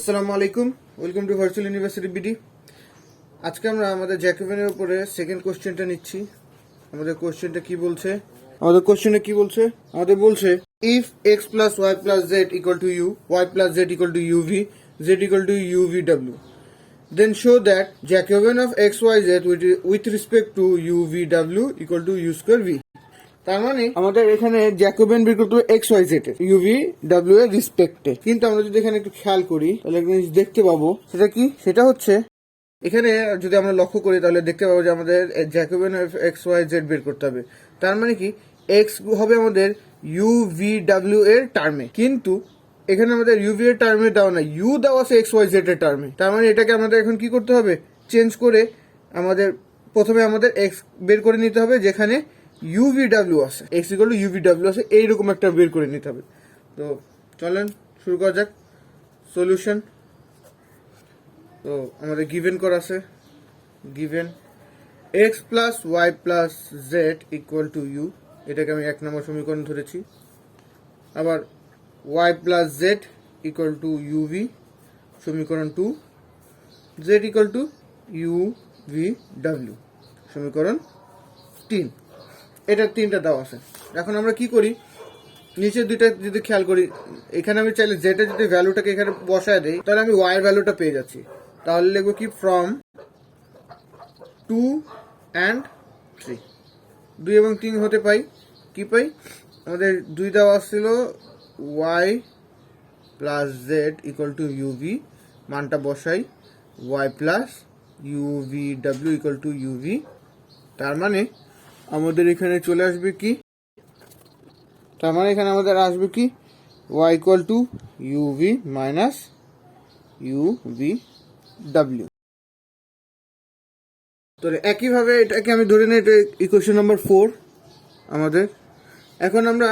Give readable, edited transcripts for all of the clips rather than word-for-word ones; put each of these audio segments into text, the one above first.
আসসালামু আলাইকুম, welcome to virtual university BD. আজকে আমরা আমাদের জ্যাকোবিয়ানের উপরে সেকেন্ড কোশ্চেনটা নিচ্ছি। আমাদের কোশ্চেনটা কি বলছে? আমাদের বলছে if x plus y plus z equal to u, y plus z equal to u v, z equal to u v ডাব্লিউ, then show that Jacobian of xyz with respect to uvw equal to u square v। তার মানে আমাদের এখানে Jacobian বের করতে হবে x y Z এর UV W এর রেসপেক্টে। কিন্তু আমরা যদি এখানে একটু খেয়াল করি তাহলে একটা জিনিস দেখতে পাবো, সেটা কি? সেটা হচ্ছে এখানে যদি আমরা লক্ষ্য করি তাহলে দেখতে পাবো যে আমাদের Jacobian of x y z বের করতে হবে। তার মানে কি এক্স হবে আমাদের ইউভি ডাব্লিউ এর টার্মে, কিন্তু এখানে আমাদের ইউভি এর টার্মে দেওয়া না, ইউ দেওয়া আছে এক্স ওয়াই জেড এর টার্মে। তার মানে এটাকে আমাদের এখন কি করতে হবে? চেঞ্জ করে আমাদের প্রথমে আমাদের এক্স বের করে নিতে হবে, যেখানে ইউভিডাব্লিউ আছে, এক্স ইকুয়াল টু ইউভিডাব্লিউ আছে, এইরকম একটা বের করে নিতে হবে। তো চলেন শুরু করা যাক সলিউশন। তো আমাদের গিভেন করা আছে, given x plus y plus z equal to u, এটাকে আমি 1 নম্বর সমীকরণ ধরেছি। আবার y plus z equal to u v, সমীকরণ 2, জেড ইকুয়াল টু ইউভি ডাব্লিউ, সমীকরণ 3। এটা 3টা দেওয়া আছে। এখন আমরা কি করি, নিচের দুইটা যদি খেয়াল করি, এখানে আমি চাইলে জেড এর যদি ভ্যালুটাকে এখানে বসায় দেই তাহলে আমি ওয়াই এর ভ্যালুটা পেয়ে যাচ্ছি। তাহলে লিখবো কি, ফ্রম 2 and 3, 2 এবং 3 হতে পাই কি পাই, আমাদের 2 দেওয়া ছিল y plus z equal to u v, মানটা বসাই ওয়াই প্লাস ইউভি ডাব্লিউ ইকুয়াল টু ইউভি। তার মানে আমাদের এখানে চলে আসবে কি, তার মানে এখানে আমাদের আসবে কি, y equal to u v minus u v ডাব্লিউ। তো একইভাবে এটাকে আমি ধরে নিই, এটা ইকুয়েশন নাম্বার 4 আমাদের। এখন আমরা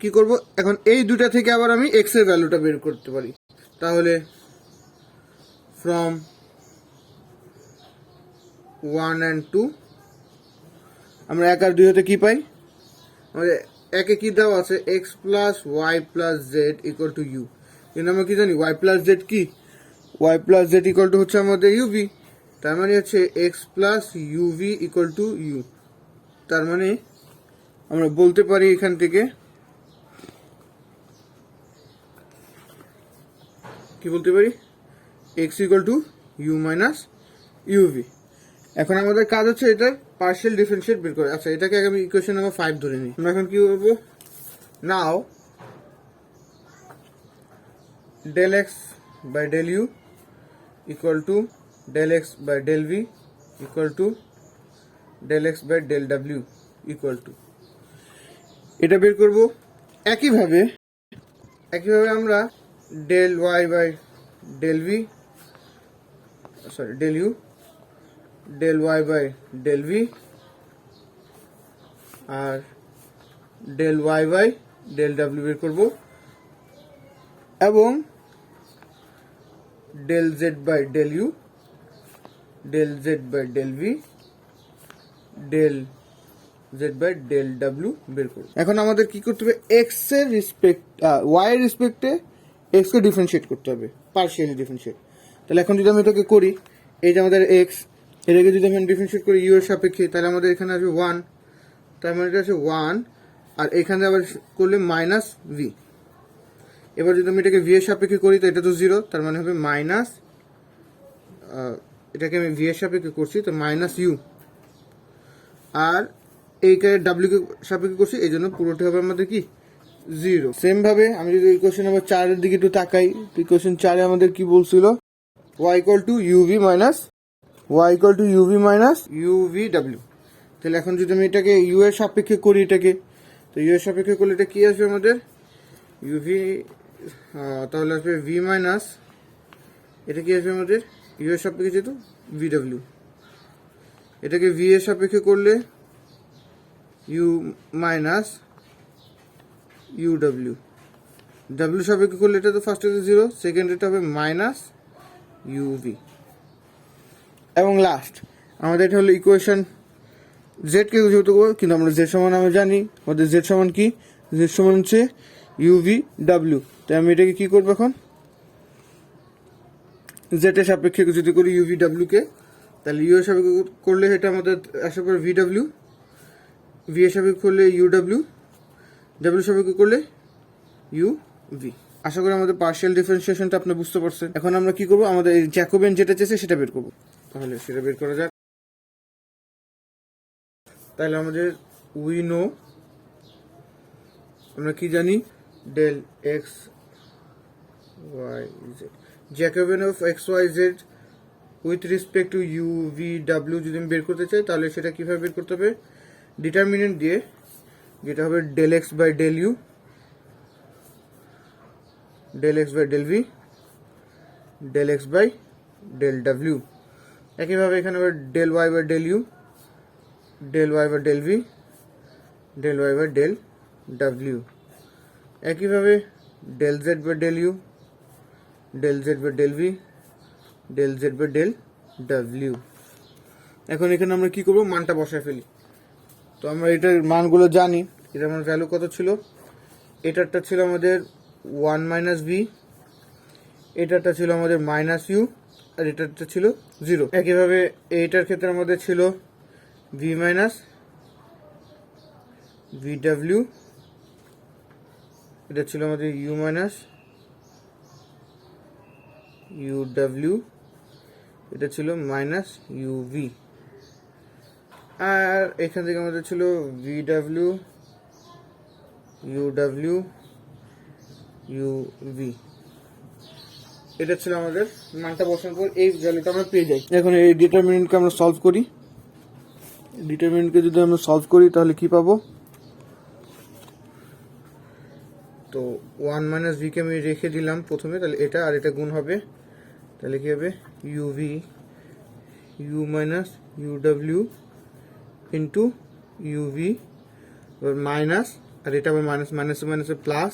কি করব, এখন এই দুটা থেকে আবার আমি এক্স এর ভ্যালুটা বের করতে পারি। তাহলে ফ্রম 1 and 2 আমরা 1 আর 2 হতে কি পাই, আমাদের একে কি দেওয়া আছে, x plus y plus z equal to u. কিন্তু আমরা কি জানি ওয়াই প্লাস জেড কি, y plus z equal to হচ্ছে আমাদের ইউভি। তার মানে হচ্ছে x plus u v equal to u. তার মানে আমরা বলতে পারি এখান থেকে কি বলতে পারি, x equal to u minus u v. এখন আমাদের কাজ হচ্ছে এটার পার্শিয়াল ডিফারেন্সিয়েট বের করে। আচ্ছা, এটাকে আমি ইকুয়েশন নাম্বার 5 ধরে নিই। আমরা এখন কি করবো, now del X by del U equal to del X by del V equal to del X by del W equal to, এটা বের করব। একইভাবে আমরা del Y by del V, sorry del U, del Y by del V আর del Y by del W বের করব, এবং del Z by del U, del Z by del V, del Z by del W বের করব। এখন আমাদের কি করতে হবে, এক্স এর রেসপেক্ট, ওয়াই এর রেসপেক্টে এক্স কে ডিফারেন্সিয়েট করতে হবে, পার্শিয়ালি ডিফারেন্সিয়েট। তাহলে এখন যদি আমি এটাকে করি, এই যে আমাদের এক্স, এটাকে যদি আমি ডিফারেন্সিয়েট করি ইউ এর সাপেক্ষে, তাহলে আমাদের এখানে আসবে 1, তার মানে এটা আছে 1, আর এখানে আবার করলে মাইনাস ভি। এবার যদি আমি এটাকে ভি এর সাপেক্ষে করি তো এটা তো 0, তার মানে হবে মাইনাস, এটাকে আমি ভি এর সাপেক্ষে করছি তো মাইনাস ইউ, আর এইকে ডাব্লিউ কে সাপেক্ষে করছি, এই জন্য পুরোটা হবে আমাদের কি 0। সেম ভাবে আমি যদি ইকুয়েশন নাম্বার 4 এর দিকে একটু তাকাই, ইকুয়েশন 4 এ আমাদের কি বলছিল, y equal to u v minus u v W. তাহলে এখন যদি আমি এটাকে ইউ এর সাপেক্ষে করি, এটাকে তো ইউ এর সাপেক্ষে করলে এটা কি আসবে আমাদের ইউভি, তাহলে আসবে ভি মাইনাস, এটা কি আসবে আমাদের ইউ এর সাপেক্ষে যেহেতু ভি ডাব্লিউ, এটাকে ভি এর সাপেক্ষে করলে you minus u W, W সাপেক্ষে করলে এটা তো ফার্স্ট এটা 0, সেকেন্ড এটা হবে মাইনাস ইউভি, এবং লাস্ট আমাদের এটা হলো ইকুয়েশন জেড কে যেহেতু, কিন্তু আমরা জেড সমান আমরা জানি আমাদের জেড সমান কি, জেড সমান হচ্ছে ইউভি ডাব্লিউ। তাই আমি এটাকে কি করবো, এখন জেড এর সাপেক্ষে যদি করি ইউভি ডাব্লিউ কে, তাহলে ইউ এর সাপেক্ষে করলে এটা আমাদের আসার পর ভি ডাব্লিউ, ভি এর সাপেক্ষে করলে ইউ ডাব্লিউ, ডাব্লিউ সাপেক্ষে করলে ইউ ভি। আশা করি আমাদের পার্শিয়াল ডিফারেন্সিয়েশনটা আপনি বুঝতে পারছেন। এখন আমরা কি করবো, আমাদের জ্যাকোবিয়ান যেটা চেয়েছে সেটা বের করবো। তাহলে সেটা বের করা যাক। তাহলে আমাদের উই নো, আমরা কি জানি, del x y z, Jacobian of x y z with respect to u v ডাব্লিউ যদি আমি বের করতে চাই, তাহলে সেটা কিভাবে বের করতে হবে, ডিটারমিনেন্ট দিয়ে, যেটা হবে del X by del U, del X by del V, del X by del W. একইভাবে এখানে হবে del Y by del U, del Y by del V, del Y by del W. একইভাবে del Z by del U, del Z by del V, del Z by del W. এখন এখানে আমরা কি করবো, মানটা বসায় ফেলি। তো আমরা এটার মানগুলো জানি। এটা আমার ভ্যালু কত ছিল, এটারটা ছিল আমাদের 1 মাইনাস ভি, এটারটা ছিল আমাদের মাইনাস ইউ, আর এটারটা ছিল 0। একইভাবে এইটার ক্ষেত্রে আমাদের ছিল ভি মাইনাস ভি ডাব্লিউ, এটা ছিল আমাদের ইউ মাইনাস ইউ ডাব্লিউ, এটা ছিল মাইনাস ইউ ভি। আর এখান থেকে আমাদের ছিল V W, you W, you v. এটা ছিল আমাদের মানটা বসানোর পর এই ভ্যালুটা আমরা পেয়ে যাই। এখন এই ডিটারমিনেন্টকে আমরা সলভ করি। ডিটারমিনেন্টকে যদি আমরা সলভ করি তাহলে কি পাবো, তো 1 মাইনাস ভি কে আমি রেখে দিলাম প্রথমে, তাহলে এটা আর এটা গুণ হবে, তাহলে কি হবে u v, u minus u ডাব্লিউ ইন্টু ইউ ভি, এবার মাইনাস, আর এটা হবে মাইনাস মাইনাসে মাইনাসে প্লাস,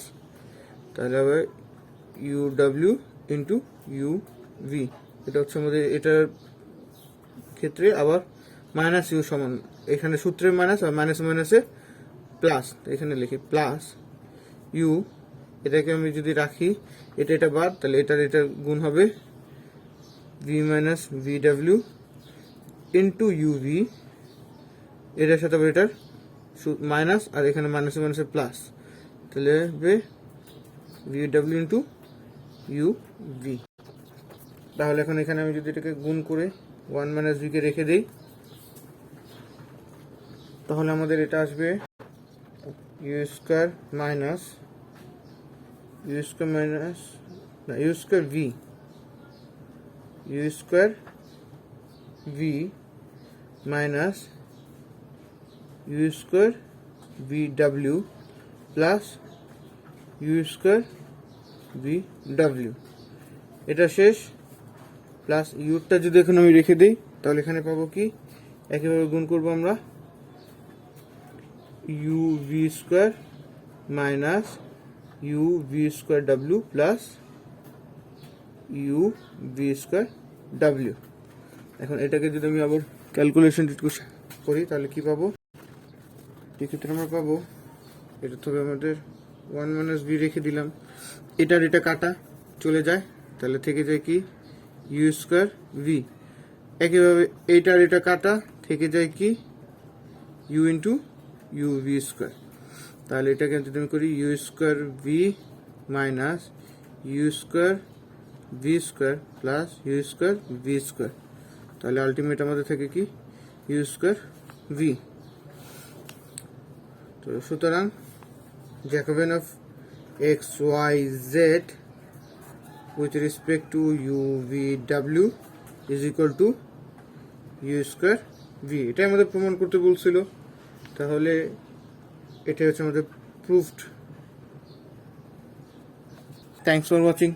তাহলে হবে ইউ ডাব্লিউ ইন্টু ইউ ভি। এটা হচ্ছে আমাদের এটার ক্ষেত্রে আবার মাইনাস ইউ সমান, এখানে সূত্রের মাইনাস আর মাইনাসে মাইনাসে প্লাস, এখানে লিখি প্লাস ইউ, এটাকে আমি যদি রাখি এটা এটা বাদ, তাহলে এটার গুণ হবে V minus V W into u V, এটার সাথে আবার এটার মাইনাস, আর এখানে মাইনাসে মাইনাসে প্লাস, তাহলে হবে V W into u V. তাহলে এখন এখানে আমি যদি এটাকে গুণ করে 1 মাইনাস ভি কে রেখে দিই, তাহলে আমাদের এটা আসবে U square minus you square minus না U square V, U square V minus you square V W plus you square V W. এটা শেষ, প্লাস ইউটা যদি এখন আমি রেখে দিই তাহলে এখানে পাবো কি, একেবারে গুণ করবো আমরা you v square minus you v square W plus you v square W. এখন এটাকে যদি আমি আবার ক্যালকুলেশন করি তাহলে কি পাবো, এক্ষেত্রে আমরা পাবো, এটা তবে আমাদের 1 মাইনাস ভি রেখে দিলাম, এটার এটা কাটা চলে যায়, তাহলে থেকে যায় কি ইউ স্কোয়ার ভি। একইভাবে এইটার এটা কাটা থেকে যায় কি u into u v square. তাহলে এটাকে যদি আমি করি u square V minus you square v square plus you square v square, তাহলে আলটিমেট আমাদের থাকে কি ইউ স্কোয়ার ভি। তো সুতরাং Jacobian of x y z with respect to u v w is equal to u square v, এটাই আমাদের প্রমাণ করতে বলছিল। তাহলে এটা হচ্ছে আমাদের প্রুফড। Thanks for watching.